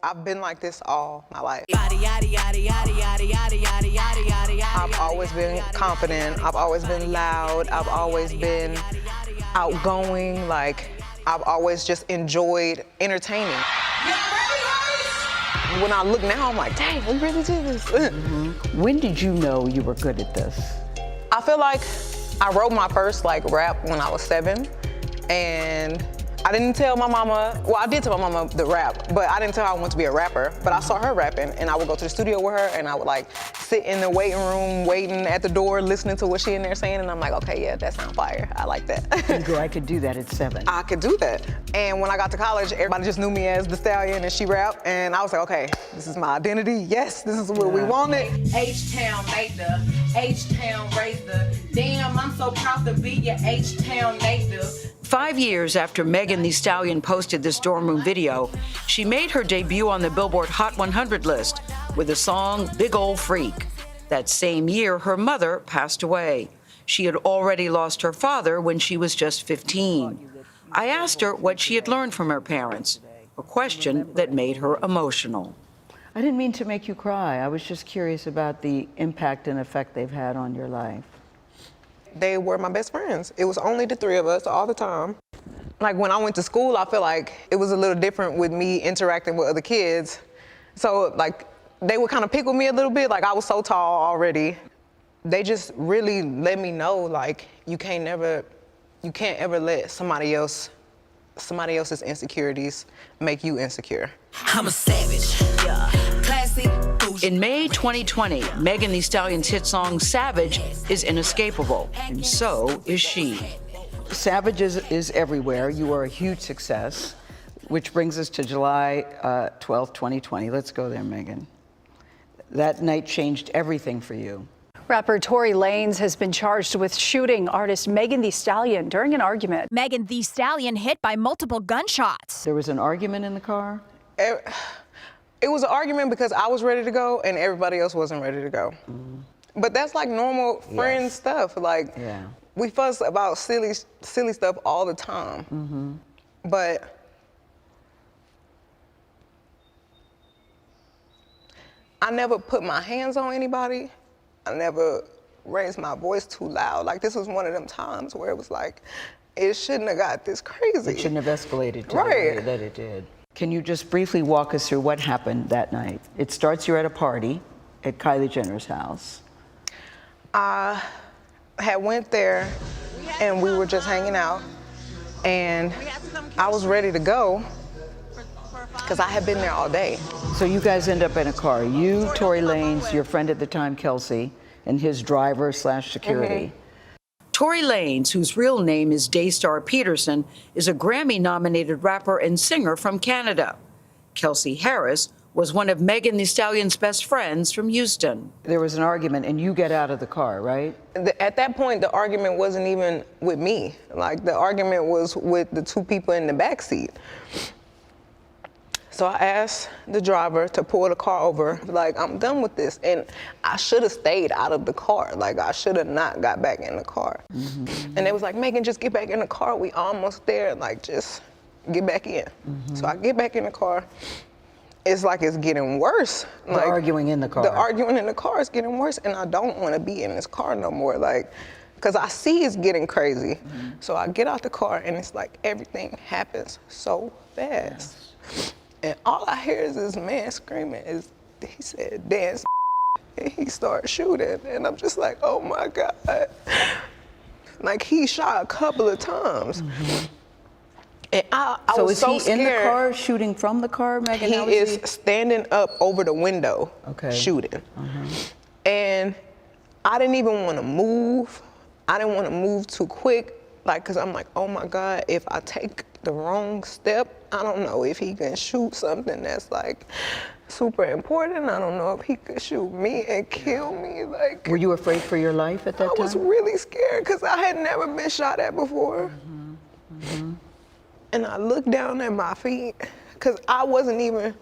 I've been like this all my life. I've always been confident. I've always been loud. I've always been outgoing. Like, I've always just enjoyed entertaining. When I look now, I'm like, dang, we really did this. When did you know you were good at this? I feel like I wrote my first rap when I was 7, and I didn't tell my mama, well, I did tell my mama the rap, but I didn't tell her I wanted to be a rapper. But I saw her rapping, and I would go to the studio with her, and I would sit in the waiting room, waiting at the door, listening to what she in there saying, and I'm like, okay, yeah, that sounds fire. I like that. You go, I could do that at 7. I could do that. And when I got to college, everybody just knew me as the Stallion, and she rapped, and I was like, okay, this is my identity. Yes, this is what we wanted. H-Town native, H-Town raised the. Damn, I'm so proud to be your H-Town native. 5 years after Megan Thee Stallion posted this dorm room video, she made her debut on the Billboard Hot 100 list with the song Big Ol' Freak. That same year, her mother passed away. She had already lost her father when she was just 15. I asked her what she had learned from her parents, a question that made her emotional. I didn't mean to make you cry. I was just curious about the impact and effect they've had on your life. They were my best friends. It was only the 3 of us all the time. Like, when I went to school, I feel like it was a little different with me interacting with other kids. So, they would kind of pick with me a little bit. I was so tall already. They just really let me know, you can't ever let somebody else's insecurities make you insecure. I'm a savage, yeah. Classy. In May 2020, Megan Thee Stallion's hit song Savage is inescapable, and so is she. Savage is everywhere. You are a huge success, which brings us to July 12th, 2020. Let's go there, Megan. That night changed everything for you. Rapper Tory Lanez has been charged with shooting artist Megan Thee Stallion during an argument. Megan Thee Stallion hit by multiple gunshots. There was an argument in the car? It was an argument because I was ready to go and everybody else wasn't ready to go. But that's normal friend stuff. We fuss about silly stuff all the time. But I never put my hands on anybody. I never raised my voice too loud. This was one of them times where it was it shouldn't have got this crazy. It shouldn't have escalated to the way that it did. Can you just briefly walk us through what happened that night? It starts, you're at a party at Kylie Jenner's house. I had went there and we were just hanging out, and I was ready to go because I had been there all day. So you guys end up in a car. You, Tory Lanez, your friend at the time, Kelsey, and his driver/security. Tory Lanez, whose real name is Daystar Peterson, is a Grammy-nominated rapper and singer from Canada. Kelsey Harris was one of Megan Thee Stallion's best friends from Houston. There was an argument, and you get out of the car, right? At that point, the argument wasn't even with me. The argument was with the 2 people in the back seat. So I asked the driver to pull the car over, I'm done with this. And I should have stayed out of the car. I should have not got back in the car. And they was like, Megan, just get back in the car. We almost there. Just get back in. So I get back in the car. It's it's getting worse. The arguing in the car. The arguing in the car is getting worse, and I don't want to be in this car no more. Because I see it's getting crazy. So I get out the car, and it's everything happens so fast. And all I hear is this man screaming. He said, dance, and he started shooting. And I'm just like, oh my God. He shot a couple of times. And I was so is he scared. in the car shooting from the car, Megan? He is standing up over the window shooting. And I didn't even want to move. I didn't want to move too quick, because I'm like, oh my God, if I take the wrong step, I don't know if he can shoot something that's super important. I don't know if he could shoot me and kill me. Were you afraid for your life at that time? I was really scared because I had never been shot at before. And I looked down at my feet because I wasn't even,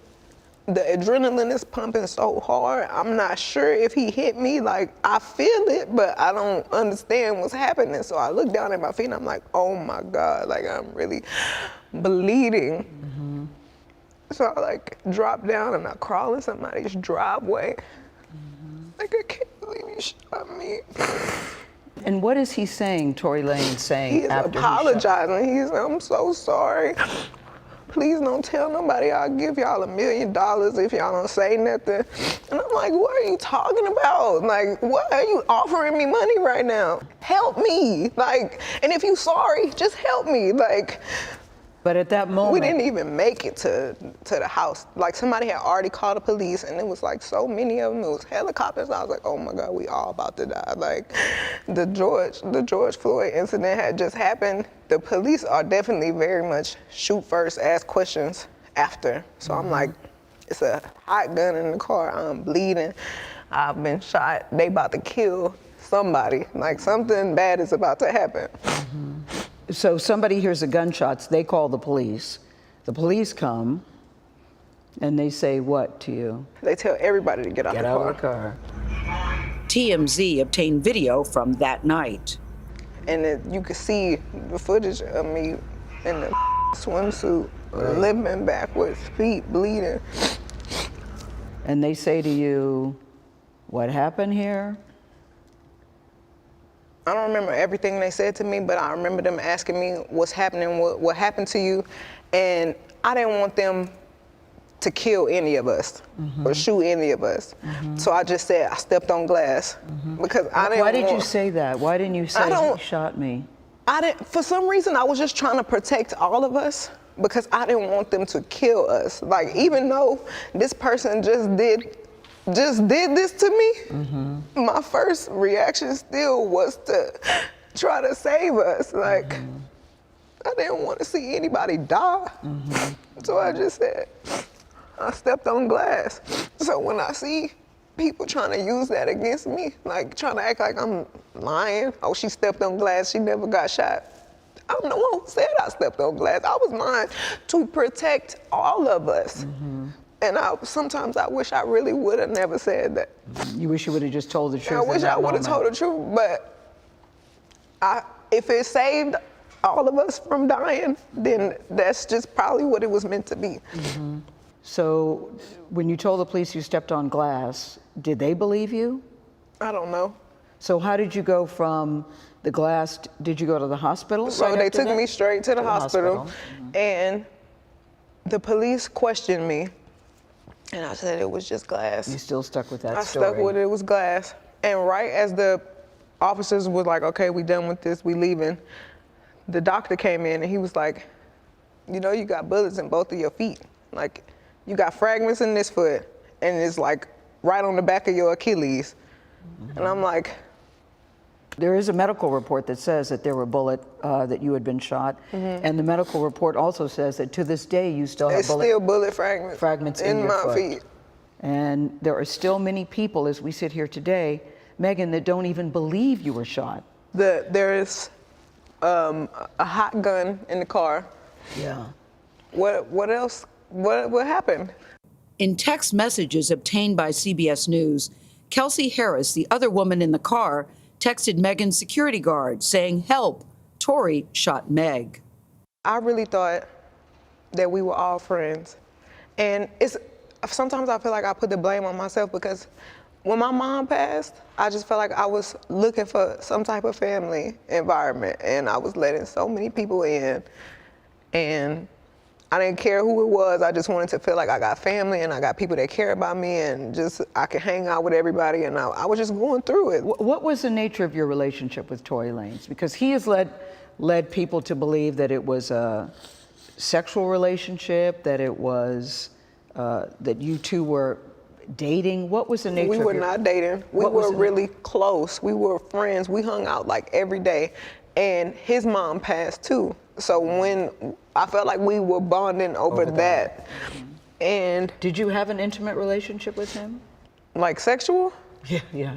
the adrenaline is pumping so hard. I'm not sure if he hit me. I feel it, but I don't understand what's happening. So I look down at my feet and I'm like, oh my God, I'm really bleeding. So I like drop down and I crawl in somebody's driveway. Like, I can't believe you shot me. And what is he saying, Tory Lanez saying He is after apologizing. He's, I'm so sorry. Please don't tell nobody. I'll give y'all $1 million if y'all don't say nothing. And I'm like, what are you talking about? Like, what are you offering me money right now? Help me. Like, and if you sorry, just help me. Like, But at that moment, we didn't even make it to the house. Like, somebody had already called the police, and it was like so many of them. It was helicopters. I was like, oh my God, we all about to die. Like, the George Floyd incident had just happened. The police are definitely very much shoot first, ask questions after. So I'm like, it's a hot gun in the car. I'm bleeding. I've been shot. They about to kill somebody. Like, something bad is about to happen. so somebody hears the gunshots, they call the police. The police come, and they say what to you? They tell everybody to get out Get the out car. of the car. TMZ obtained video from that night. And you could see the footage of me in the swimsuit, limping backwards, feet bleeding. And they say to you, what happened here? I don't remember everything they said to me, but I remember them asking me what's happening, what happened to you, and I didn't want them to kill any of us or shoot any of us. So I just said I stepped on glass because I didn't. Why did you say that? Why didn't you say he shot me? I didn't. For some reason, I was just trying to protect all of us because I didn't want them to kill us. Like, even though this person just did this to me, my first reaction still was to try to save us. Like, I didn't want to see anybody die. So I just said, I stepped on glass. So when I see people trying to use that against me, like trying to act like I'm lying, oh, she stepped on glass, she never got shot. I'm the one who said I stepped on glass. I was lying to protect all of us. And sometimes I wish I really would have never said that. You wish you would have just told the truth. I wish I would have told the truth, but if it saved all of us from dying, then that's just probably what it was meant to be. So when you told the police you stepped on glass, did they believe you? I don't know. So how did you go from the glass, did you go to the hospital? So they took me straight to the hospital, and the police questioned me, and I said it was just glass. You still stuck with that story? I stuck with it, it was glass. And right as the officers was like, okay, we done with this, we leaving, the doctor came in and he was like, you know, you got bullets in both of your feet. Like, you got fragments in this foot, and it's like right on the back of your Achilles. And I'm like, there is a medical report that says that there were bullets, that you had been shot. And the medical report also says that to this day you still have bullet fragments in your my foot. feet. And there are still many people, as we sit here today, Megan, that don't even believe you were shot. There is a hot gun in the car. Yeah. What else? What happened? In text messages obtained by CBS News, Kelsey Harris, the other woman in the car, texted Megan's security guard saying, "Help, Tory shot Meg." I really thought that we were all friends. And sometimes I feel like I put the blame on myself because when my mom passed, I just felt like I was looking for some type of family environment, and I was letting so many people in, and I didn't care who it was. I just wanted to feel like I got family and I got people that care about me, and just I could hang out with everybody, and I was just going through it. What was the nature of your relationship with Tory Lanez? Because he has led people to believe that it was a sexual relationship, that it was that you two were dating. What was the nature of We were not dating. We were really close. We were friends. We hung out like every day. And his mom passed too. So when I felt like we were bonding over that. And did you have an intimate relationship with him? Like sexual? Yeah.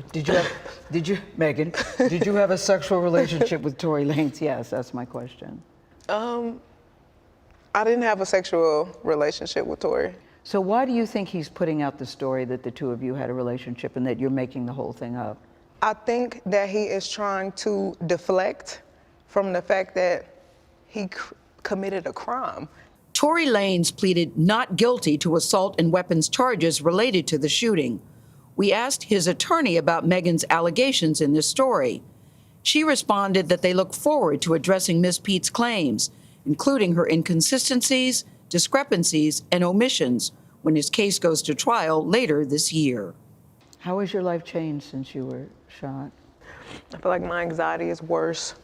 Megan, did you have a sexual relationship with Tory Lanez? Yes, that's my question. I didn't have a sexual relationship with Tory. So why do you think he's putting out the story that the two of you had a relationship and that you're making the whole thing up? I think that he is trying to deflect from the fact that he committed a crime. Tory Lanez pleaded not guilty to assault and weapons charges related to the shooting. We asked his attorney about Megan's allegations in this story. She responded that they look forward to addressing Ms. Pete's claims, including her inconsistencies, discrepancies, and omissions when his case goes to trial later this year. How has your life changed since you were shot? I feel like my anxiety is worse.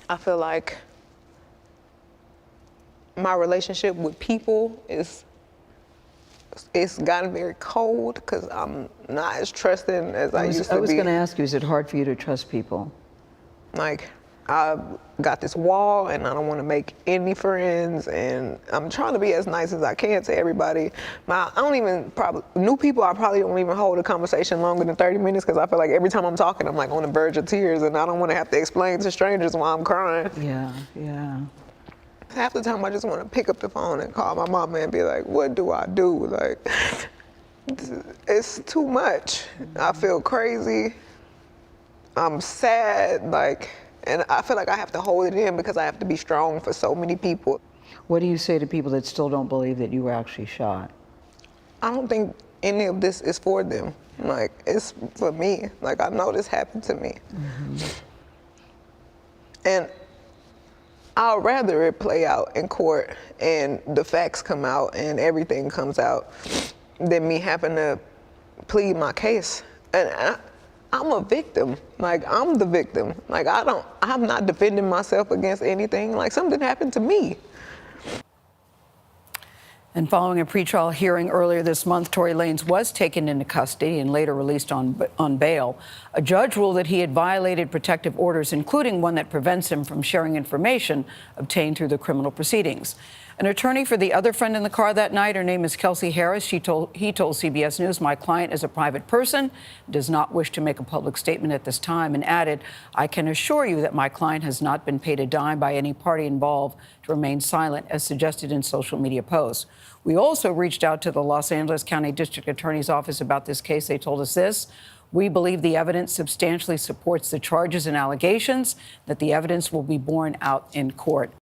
I feel like my relationship with people it's gotten very cold because I'm not as trusting as I used to be. I was going to ask you, is it hard for you to trust people? Like, I've got this wall and I don't want to make any friends, and I'm trying to be as nice as I can to everybody. New people, I probably don't even hold a conversation longer than 30 minutes because I feel like every time I'm talking, I'm like on the verge of tears, and I don't want to have to explain to strangers why I'm crying. Yeah. Half the time I just want to pick up the phone and call my mama and be like, what do I do? Like, it's too much. I feel crazy. I'm sad, and I feel like I have to hold it in because I have to be strong for so many people. What do you say to people that still don't believe that you were actually shot? I don't think any of this is for them. Like, it's for me. Like, I know this happened to me. Mm-hmm. And I'd rather it play out in court and the facts come out and everything comes out than me having to plead my case. And I'm a victim. Like, I'm the victim. Like, I'm not defending myself against anything. Like, something happened to me. And following a pretrial hearing earlier this month, Tory Lanez was taken into custody and later released on bail. A judge ruled that he had violated protective orders, including one that prevents him from sharing information obtained through the criminal proceedings. An attorney for the other friend in the car that night, her name is Kelsey Harris. He told CBS News, "My client is a private person, does not wish to make a public statement at this time," and added, "I can assure you that my client has not been paid a dime by any party involved to remain silent, as suggested in social media posts." We also reached out to the Los Angeles County District Attorney's Office about this case. They told us this: "We believe the evidence substantially supports the charges and allegations, that the evidence will be borne out in court."